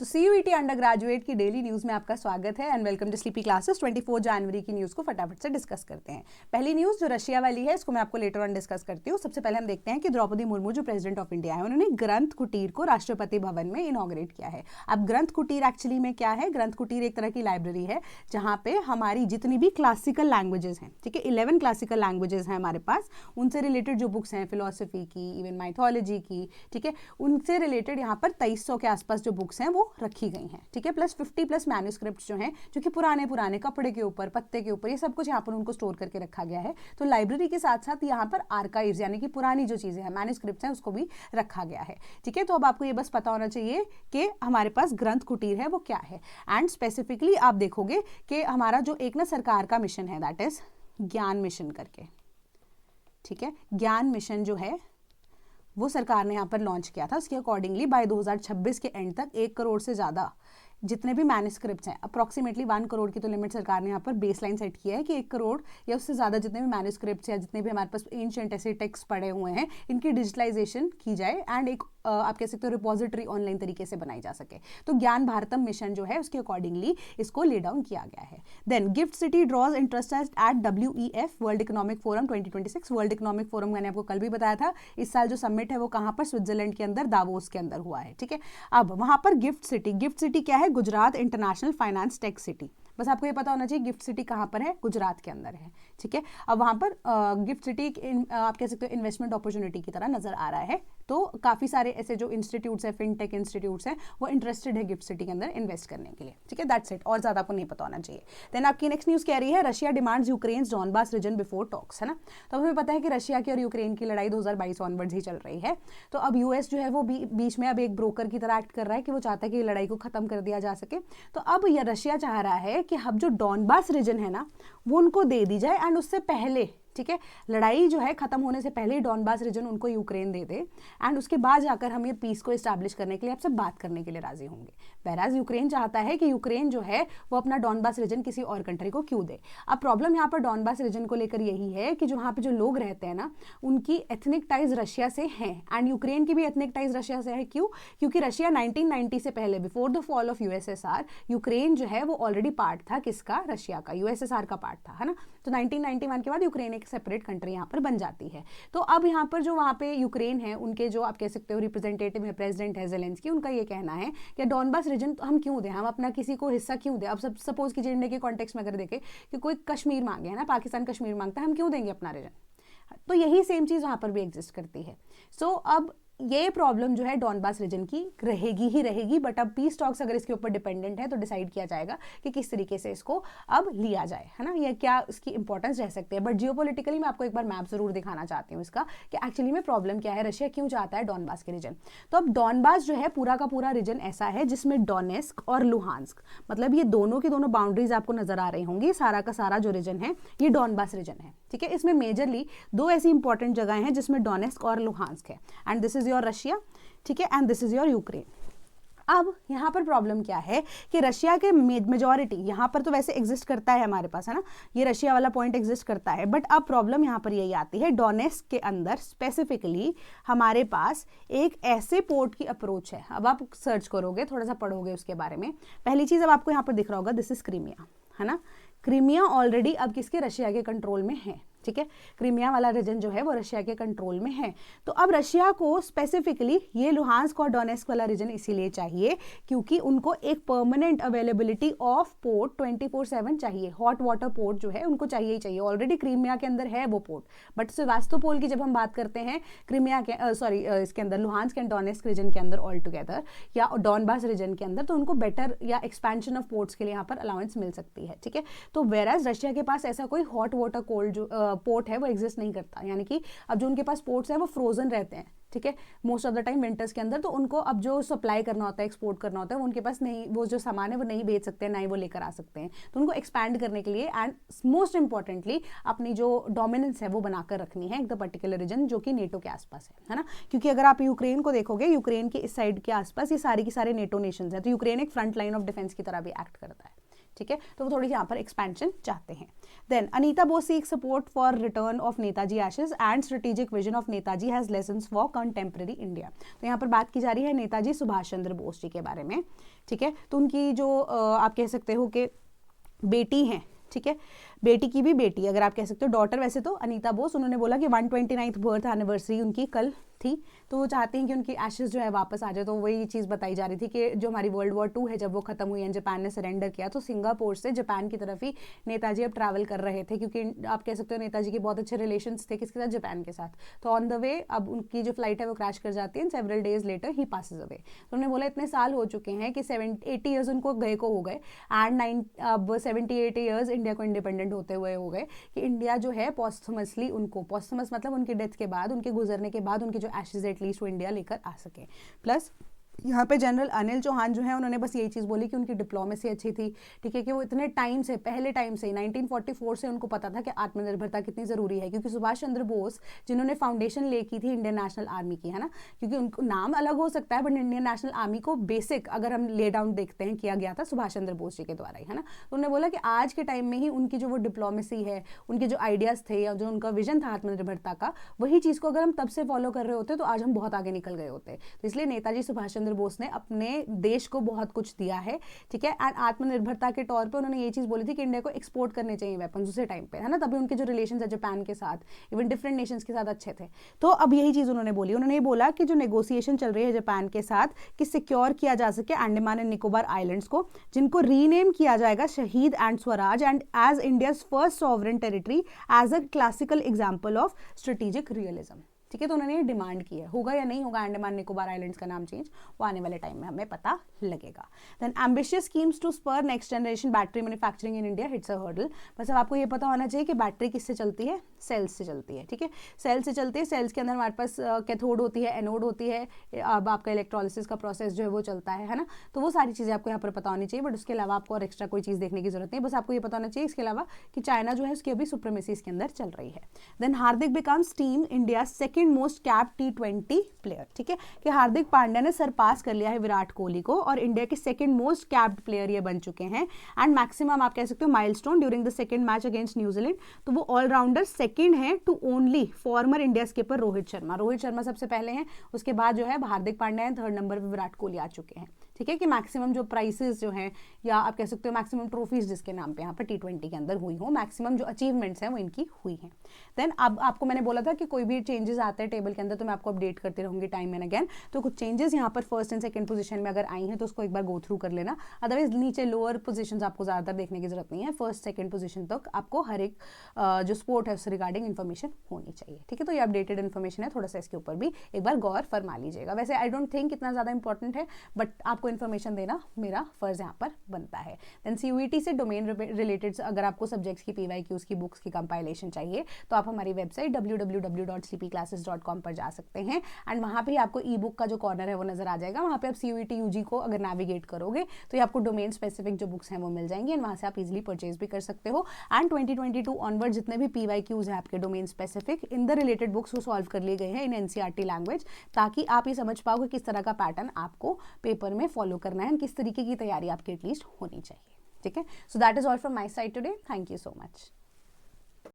तो CUET undergraduate की daily news में आपका स्वागत है and welcome to Sleepy Classes. 24 जनवरी की न्यूज़ को फटाफट से डिस्कस करते हैं। पहली न्यूज़ जो रशिया वाली है इसको मैं आपको लेटर ऑन डिस्कस करती हूँ। सबसे पहले हम देखते हैं कि द्रौपदी मुर्मू जो प्रेसिडेंट ऑफ इंडिया है उन्होंने ग्रंथ कुटीर को राष्ट्रपति भवन में इनॉग्रेट किया है। अब ग्रंथ कुटीर एक्चुअली में क्या है? ग्रंथ कुटीर एक तरह की लाइब्रेरी है जहाँ पे हमारी जितनी भी क्लासिकल लैंग्वेजेस हैं, ठीक है, 11 क्लासिकल लैंग्वेजेस हैं हमारे पास, उनसे रिलेटेड जो बुक्स हैं फिलोसफी की, इवन माइथोलॉजी की, ठीक है, उनसे रिलेटेड यहाँ पर 2300 के आसपास जो बुक्स हैं वो रखी गई हैं, ठीक है, प्लस 50+ मैन्यूस्क्रिप्ट्स जो हैं जो कि पुराने कपड़े के ऊपर, पत्ते के ऊपर, ये सब कुछ यहाँ पर उनको स्टोर करके रखा गया है। तो लाइब्रेरी के साथ साथ यहाँ पर आर्काइव्स यानी कि पुरानी जो चीज़ें हैं, मैन्यूस्क्रिप्ट्स हैं, उसको भी रखा गया है, ठीक है। तो अब आपको ये बस पता होना चाहिए कि हमारे पास ग्रंथ कुटीर है वो क्या है। एंड स्पेसिफिकली आप देखोगे कि हमारा जो एक ना सरकार का मिशन है, दैट इज ज्ञान मिशन करके, ठीक है, ज्ञान मिशन जो है वो सरकार ने यहाँ पर लॉन्च किया था। उसके अकॉर्डिंगली बाय 2026 के एंड तक 1 करोड़ से ज़्यादा जितने भी मैन्यूस्क्रिप्ट्स हैं, अप्रॉक्सीमेटली 1 करोड़ की तो लिमिट सरकार ने यहाँ पर बेसलाइन सेट किया है कि 1 करोड़ या उससे ज़्यादा जितने भी मैन्यूस्क्रिप्ट्स या जितने भी हमारे पास एंशिएंट ऐसे टेक्स्ट पड़े हुए हैं इनकी डिजिटलाइजेशन की जाए एंड एक आप कह सकते हो रिपोजिटरी ऑनलाइन तरीके से बनाई जा सके। तो ज्ञान भारतम मिशन जो है उसके अकॉर्डिंगली इसको ले डाउन किया गया है। Then GIFT City draws interest at WEF World Economic Forum 2026। World Economic Forum मैंने आपको कल भी बताया था, इस साल जो समिट है वो कहाँ पर, स्विट्जरलैंड के अंदर दावोस के अंदर हुआ है, ठीक है। अब वहाँ पर गिफ्ट सिटी क्या है? Gujarat international finance tech city. बस आपको ये पता होना चाहिए गिफ्ट सिटी कहाँ पर है, गुजरात के अंदर है, ठीक है। अब वहाँ पर गिफ्ट सिटी आप कह सकते हो इन्वेस्टमेंट अपॉर्चुनिटी की तरह नजर आ रहा है। तो काफ़ी सारे ऐसे जो इंस्टीट्यूट्स हैं, फिनटेक इंस्टीट्यूट्स हैं, वो इंटरेस्टेड है गिफ्ट सिटी के अंदर इन्वेस्ट करने के लिए, ठीक है। दैट्स इट, और ज़्यादा आपको नहीं पता होना चाहिए। देन आपकी नेक्स्ट न्यूज़ कह रही है Russia demands Ukraine Donbas region before talks, है ना। तो हमें पता है कि रशिया की और यूक्रेन की लड़ाई 2022 ऑनवर्ड्स ही चल रही है। तो अब यूएस जो है वो बीच में अब एक ब्रोकर की तरह एक्ट कर रहा है कि वो चाहता है कि लड़ाई को खत्म कर दिया जा सके। तो अब यह रशिया चाह रहा है कि अब जो डॉनबास रीजन है ना वो उनको दे दी जाए एंड उससे पहले, ठीक है, लड़ाई जो है खत्म होने से पहले ही डॉनबास रीजन उनको यूक्रेन दे दे एंड उसके बाद जाकर हम ये पीस को एस्टैब्लिश करने के लिए आपसे बात करने के लिए राजी होंगे। वैराज यूक्रेन चाहता है कि यूक्रेन जो है वो अपना डॉनबास रीजन किसी और कंट्री को क्यों दे। अब प्रॉब्लम यहाँ पर डॉनबास रीजन को लेकर यही है कि जो वहाँ पे जो लोग रहते हैं ना उनकी एथनिक टाइज रशिया से हैं एंड यूक्रेन की भी एथनिक टाइज रशिया से है। क्यों? क्योंकि रशिया 1990 से पहले, before the fall of USSR, Ukraine जो है वो ऑलरेडी पार्ट था किसका? रशिया का, USSR का पार्ट था, है ना। तो 1991 के बाद यूक्रेन एक सेपरेट कंट्री यहाँ पर बन जाती है। तो अब यहाँ पर जो वहाँ पे यूक्रेन है उनके जो आप कह सकते हो रिप्रेजेंटेटिव है, प्रेसिडेंट है ज़ेलेंस्की, उनका ये कहना है कि डॉनबास रीजन हम क्यों दें, हम अपना किसी को हिस्सा क्यों दें। अब सपोज कीजिए इंडिया के कॉन्टेक्स्ट में अगर देखें कि कोई कश्मीर मांगे, है ना, पाकिस्तान कश्मीर मांगता है, हम क्यों देंगे अपना रीजन? तो यही सेम चीज़ वहाँ पर भी एग्जिस्ट करती है। सो अब ये प्रॉब्लम जो है डॉनबास रीजन की रहेगी ही रहेगी, बट अब पीस टॉक्स अगर इसके ऊपर डिपेंडेंट है तो डिसाइड किया जाएगा कि किस तरीके से इसको अब लिया जाए, है ना, या क्या इसकी इंपॉर्टेंस रह सकती है। बट जियोपॉलिटिकली मैं आपको एक बार मैप जरूर दिखाना चाहती हूँ इसका कि एक्चुअली में प्रॉब्लम क्या है, रशिया क्यों चाहता है डॉनबास के रीजन। तो अब डॉनबास जो है पूरा का पूरा रीजन ऐसा है जिसमें डोनेस्क और लुहांस्क, मतलब ये दोनों की दोनों बाउंड्रीज आपको नजर आ रही होंगी। सारा का सारा जो रीजन है ये डॉनबास रीजन है, ठीक है। इसमें मेजरली 2 ऐसी इंपॉर्टेंट जगह हैं जिसमें डोनेस्क और लुहांस्क है and this is your Russia, ठीक है, and this is your Ukraine. अब यहाँ पर प्रॉब्लम क्या है कि रशिया के मेजॉरिटी यहाँ पर तो वैसे एग्जिस्ट करता है हमारे पास, है ना, ये रशिया वाला पॉइंट एग्जिस्ट करता है, बट अब प्रॉब्लम यहाँ पर यही आती है डोनेस्क के अंदर स्पेसिफिकली हमारे पास एक ऐसे पोर्ट की अप्रोच है। अब आप सर्च करोगे, थोड़ा सा पढ़ोगे उसके बारे में, पहली चीज़ अब आपको यहाँ पर दिख रहा होगा, दिस इज क्रीमिया, है ना। क्रीमिया ऑलरेडी अब किसके? रशिया के कंट्रोल में है, ठीक है। क्रीमिया वाला रीजन जो है वो रशिया के कंट्रोल में है। तो अब रशिया को स्पेसिफिकली ये लुहांस्क और डोनेस्क वाला रीजन इसीलिए चाहिए क्योंकि उनको एक परमानेंट अवेलेबिलिटी ऑफ पोर्ट 24/7 चाहिए। हॉट वाटर पोर्ट जो है उनको चाहिए ही चाहिए। ऑलरेडी क्रीमिया के अंदर है वो पोर्ट, बट सेवास्तोपोल की जब हम बात करते हैं क्रीमिया के इसके अंदर लुहांस्क एंड डोनेस्क रीजन के अंदर ऑल टुगेदर या डॉनबास रीजन के अंदर, तो उनको बेटर या एक्सपेंशन ऑफ पोर्ट्स के लिए यहाँ पर अलाउंस मिल सकती है, ठीक है। तो वेराज रशिया के पास ऐसा कोई हॉट वाटर कोल्ड जो पोर्ट है वो एग्जिस्ट नहीं करता, यानी कि अब जो उनके पास पोर्ट्स है वो फ्रोजन रहते हैं, ठीक है, most of the time winters के अंदर। तो उनको अब जो सप्लाई करना होता है, एक्सपोर्ट करना होता है, वो उनके पास नहीं, वो जो सामान है वो नहीं बेच सकते हैं, ना ही वो लेकर आ सकते हैं। तो उनको एक्सपैंड करने के लिए एंड मोस्ट इंपॉर्टेंटली अपनी जो डोमिनेंस है वो बनाकर रखनी है एक द पर्टिकुलर रीजन जो कि नेटो के आसपास है ना। क्योंकि अगर आप यूक्रेन को देखोगे, यूक्रेन के इस साइड के आसपास ये सारी की सारे नेटो नेशंस हैं, तो यूक्रेन एक फ्रंट लाइन ऑफ डिफेंस की तरह भी एक्ट करता है, ठीक है, तो वो थोड़ी सी यहाँ पर एक्सपेंशन चाहते हैं। Then Anita Bose seek support for return of Netaji ashes and strategic vision of Netaji has lessons for contemporary India. तो यहाँ पर बात की जा रही है नेताजी सुभाष चंद्र बोस जी के बारे में, ठीक है। तो उनकी जो आप कह सकते हो कि बेटी हैं, ठीक है, बेटी की भी बेटी अगर आप कह सकते हो, डॉटर वैसे तो अनीता बोस, उन्होंने बोला कि 129th बर्थ एनिवर्सरी उनकी कल थी, तो वो चाहते हैं कि उनकी एशेज जो है वापस आ जाए। तो वही चीज़ बताई जा रही थी कि जो हमारी वर्ल्ड वॉर 2 है जब वो खत्म हुई है, जापान ने सरेंडर किया, तो सिंगापुर से जापान की तरफ ही नेताजी अब ट्रैवल कर रहे थे, क्योंकि आप कह सकते हो नेताजी के बहुत अच्छे रिलेशंस थे किसके साथ, जापान के साथ। तो ऑन द वे अब उनकी जो फ्लाइट है वो क्रैश कर जाती है, सेवरल डेज लेटर ही पासेज अवे। तो उन्होंने बोला इतने साल हो चुके हैं कि 80 ईयर्स उनको गए को हो गए, एंड अब 78 ईयर्स इंडिया को इंडिपेंडेंट होते हुए हो गए, कि इंडिया जो है पॉस्थमसली उनको, पॉस्थमस मतलब उनकी डेथ के बाद, उनके गुजरने के बाद उनके जो एशेज एटलीस्ट वो इंडिया लेकर आ सके। प्लस यहाँ पे जनरल अनिल चौहान जो है उन्होंने बस यही चीज़ बोली कि उनकी डिप्लोमेसी अच्छी थी, ठीक है, कि वो इतने टाइम से, पहले टाइम से 1944 से उनको पता था कि आत्मनिर्भरता कितनी ज़रूरी है, क्योंकि सुभाष चंद्र बोस जिन्होंने फाउंडेशन ले की थी इंडियन नेशनल आर्मी की, है ना, क्योंकि उनको नाम अलग हो सकता है बट इंडियन नेशनल आर्मी को बेसिक अगर हम ले डाउन देखते हैं किया गया था सुभाष चंद्र बोस जी के द्वारा ही, है ना। तो उन्होंने बोला कि आज के टाइम में ही उनकी जो वो डिप्लोमेसी है, उनके जो आइडियाज़ थे या जो उनका विजन था आत्मनिर्भरता का, वही चीज़ को अगर हम तब से फॉलो कर रहे होते तो आज हम बहुत आगे निकल गए होते। तो इसलिए नेताजी सुभाष चंद्र बोस ने अपने देश को बहुत कुछ दिया है, ठीक है, एंड आत्मनिर्भरता के तौर पे उन्होंने ये चीज बोली थी कि इंडिया को एक्सपोर्ट करने चाहिए वेपन्स उसी टाइम पे, है ना, तभी उनके जो रिलेशंस है जापान के साथ, इवन डिफरेंट नेशंस के साथ अच्छे थे। तो अब यही चीज उन्होंने बोली, उन्होंने ये बोला कि जो नेगोशिएशन चल रही है जापान के साथ कि सिक्योर किया जा सके अंडमान एंड निकोबार आइलैंड्स को, जिनको रीनेम किया जाएगा Shaheed and Swaraj and as India's first sovereign territory as a classical example of strategic realism, ठीक है। तो उन्होंने ये डिमांड की है, होगा या नहीं होगा अंडमान निकोबार आइलैंड्स का नाम चेंज, वो आने वाले टाइम में हमें पता लगेगा। Then ambitious schemes to spur next generation battery manufacturing in India hits a hurdle. बस अब आपको ये पता होना चाहिए कि बैटरी किससे चलती है, सेल्स से चलती है, ठीक है, सेल से चलती है। सेल्स के अंदर हमारे पास कैथोड होती है, एनोड होती है, अब आपका इलेक्ट्रोलिसिस का प्रोसेस जो है वो चलता है ना। तो वो सारी चीज़ें आपको यहाँ पर पता होनी चाहिए, बट उसके अलावा आपको और एक्स्ट्रा कोई चीज़ देखने की जरूरत नहीं, बस आपको ये पता होना चाहिए इसके अलावा कि चाइना जो है उसकी अभी सुप्रीमेसी इसके अंदर चल रही है। Then Hardik becomes team India second most capped T20 player, ठीक है, कि हार्दिक पांड्या ने सरपास कर लिया है विराट कोहली को और इंडिया के सेकंड मोस्ट कैप्ड प्लेयर ये बन चुके हैं, एंड मैक्सिमम आप कह सकते हो milestone during the second match against New Zealand. तो वो ऑलराउंडर सेकंड है to only farmer India skipper Rohit Sharma. Rohit Sharma सबसे पहले हैं, उसके बाद जो है हार्दिक पांड्या है, थर्ड नंबर पर विराट कोहली आ चुके हैं, ठीक है, कि मैक्सिमम जो प्राइसेस जो हैं या आप कह सकते हो मैक्सिमम ट्रॉफीज जिसके नाम पे यहाँ पर T20 के अंदर हुई हो, मैक्सिमम जो अचीवमेंट्स हैं वो इनकी हुई हैं। देन अब आपको मैंने बोला था कि कोई भी चेंजेस आते हैं टेबल के अंदर तो मैं आपको अपडेट करते रहूंगी टाइम एंड अगेन। तो कुछ चेंजेस यहाँ पर फर्स्ट एंड सेकंड पोजीशन में अगर आई हैं तो उसको एक बार गो थ्रू कर लेना, अदरवाइज नीचे लोअर पोजीशंस आपको ज़्यादातर देखने की जरूरत नहीं है, फर्स्ट सेकंड पोजीशन तक आपको हर एक जो स्पोर्ट है उससे रिगार्डिंग इन्फॉर्मेशन होनी चाहिए, ठीक है। तो ये अपडेटेड इन्फॉर्मेशन है, थोड़ा सा इसके ऊपर भी एक बार गौर फरमा लीजिएगा। वैसे आई डोंट थिंक इतना ज़्यादा इंपॉर्टेंट है, बट आपको इन्फॉर्मेशन देना मेरा फर्ज यहाँ पर बनता है। देन CUET से डोमेन रिलेटेड अगर आपको सब्जेक्ट्स की PYQs की बुक्स की कंपाइलेशन चाहिए तो आप हमारी वेबसाइट www.cpclasses.com पर जा सकते हैं, एंड वहाँ पे आपको ई बुक का जो कॉर्नर है वो नजर आ जाएगा। वहाँ पे आप CUET UG को अगर नेविगेट करोगे तो ये आपको डोमेन स्पेसिफिक जो बुक्स हैं वो मिल जाएंगी, एंड वहाँ से आप इजिली परचेज भी कर सकते हो। एंड 2022 ऑनवर्ड जितने भी PYQs हैं आपके domain specific in the related books वो सॉल्व कर लिए गए हैं इन NCERT लैंग्वेज, ताकि आप ये समझ पाओगे किस तरह का पैटर्न आपको पेपर में फॉलो करना है, किस तरीके की तैयारी आपकी एटलीस्ट होनी चाहिए, ठीक है। So that is all from my side today, thank you so much.